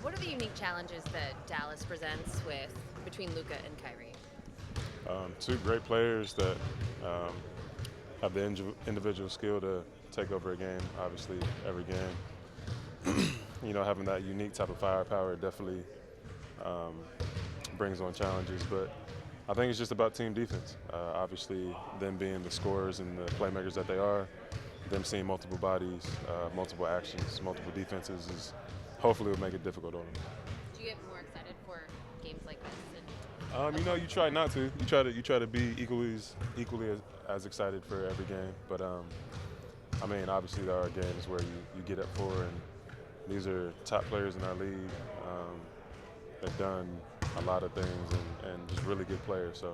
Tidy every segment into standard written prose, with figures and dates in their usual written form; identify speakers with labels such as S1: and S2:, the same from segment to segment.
S1: What are the unique challenges that Dallas presents between Luka and Kyrie?
S2: Two great players that have the individual skill to take over a game, obviously, every game. Having that unique type of firepower definitely brings on challenges, but I think it's just about team defense. Obviously, them being the scorers and the playmakers that they are, them seeing multiple bodies, multiple actions, multiple defenses is hopefully will make it difficult on them.
S1: Do you get more excited for games like this?
S2: You try not to. You try to be equally as excited for every game. But obviously there are games where you get up for, and these are top players in our league. They've done a lot of things and just really good players. So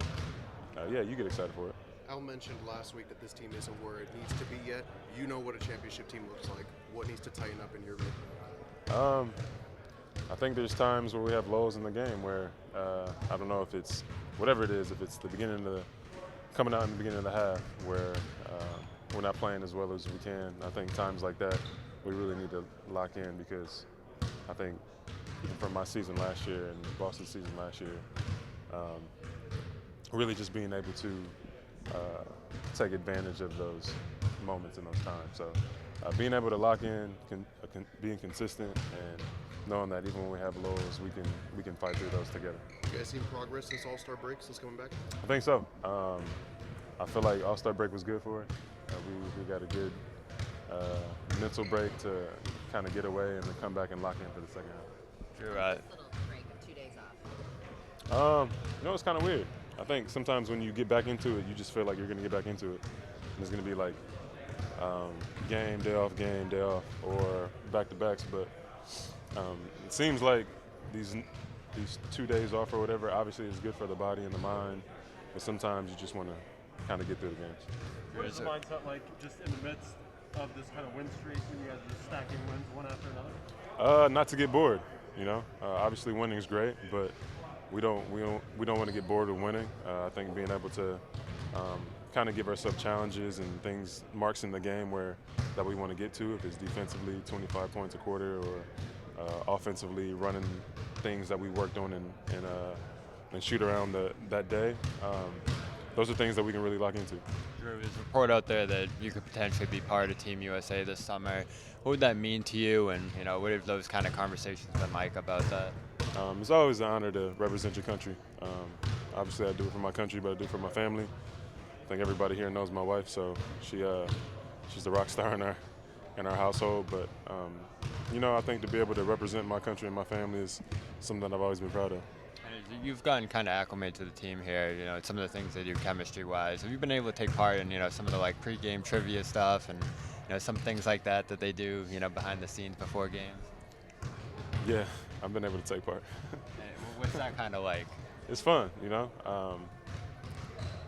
S2: you get excited for it.
S3: Al mentioned last week that this team isn't where it needs to be yet. You know what a championship team looks like. What needs to tighten up in your view?
S2: I think there's times where we have lows in the game where I don't know if it's whatever it is, if it's the beginning of coming out in the beginning of the half where we're not playing as well as we can. I think times like that we really need to lock in, because I think even from my season last year and Boston's season last year, really just being able to take advantage of those moments and those times. So being able to lock in, being consistent, and knowing that even when we have lows, we can fight through those together.
S3: You guys seen progress since All-Star break, since coming back?
S2: I think so. I feel like All-Star break was good for it. We got a good mental break to kind of get away and then come back and lock in for the second half.
S1: True, right? This little break of 2 days off.
S2: It's kind of weird. I think sometimes when you get back into it, you just feel like you're going to get back into it. And it's going to be like game, day off, or back-to-backs. But it seems like these 2 days off or whatever obviously is good for the body and the mind. But sometimes you just want to kind of get through the games.
S4: What is the mindset like just in the midst of this kind of win streak when you guys are just stacking wins one after another?
S2: Not to get bored. Obviously winning is great, but we don't want to get bored of winning. I think being able to kind of give ourselves challenges and marks in the game that we want to get to, if it's defensively 25 points a quarter, or offensively running things that we worked on and shoot around that day. Those are things that we can really lock into.
S5: Jrue, there's a report out there that you could potentially be part of Team USA this summer. What would that mean to you, and what have those kind of conversations been like about that?
S2: It's always an honor to represent your country. Obviously, I do it for my country, but I do it for my family. I think everybody here knows my wife, so she's the rock star in our household. But I think to be able to represent my country and my family is something that I've always been proud of.
S5: You've gotten kind of acclimated to the team here. Some of the things they do chemistry-wise. Have you been able to take part in some of the pregame trivia stuff and some things like that they do behind the scenes before games?
S2: Yeah, I've been able to take part.
S5: What's that kind of like?
S2: It's fun,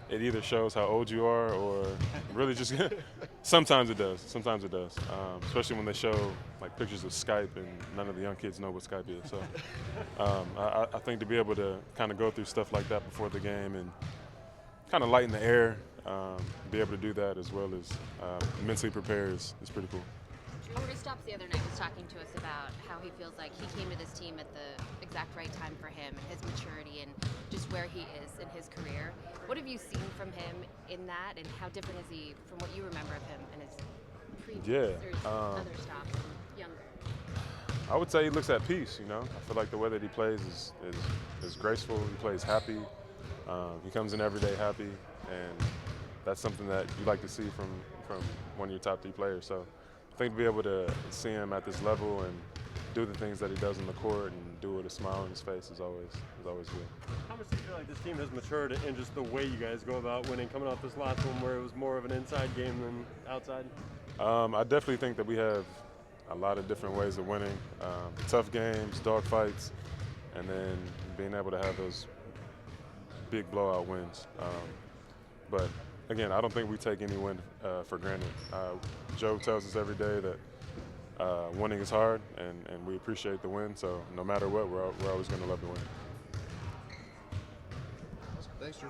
S2: It either shows how old you are, or really just sometimes it does. Especially when they show pictures of Skype and none of the young kids know what Skype is. So I think to be able to kind of go through stuff like that before the game and kind of lighten the air, be able to do that as well as mentally prepare is pretty cool.
S1: Jrue Stops the other night was talking to us about how he feels like he came to this team at the exact right time for him, his maturity, and just where he is in his career. What have you seen from him in that, and how different is he from what you remember of him and his previous other stops and younger?
S2: I would say he looks at peace. I feel like the way that he plays is graceful. He plays happy. He comes in every day happy, and that's something that you like to see from one of your top 3 players. So I think to be able to see him at this level and do the things that he does on the court and do it with a smile on his face is always good.
S4: How much do you feel like this team has matured in just the way you guys go about winning, coming off this last one where it was more of an inside game than outside?
S2: I definitely think that we have a lot of different ways of winning. Tough games, dog fights, and then being able to have those big blowout wins. But again, I don't think we take any win for granted. Joe tells us every day that winning is hard, and we appreciate the win. So no matter what, we're always going to love to win.
S3: Thanks, Jrue.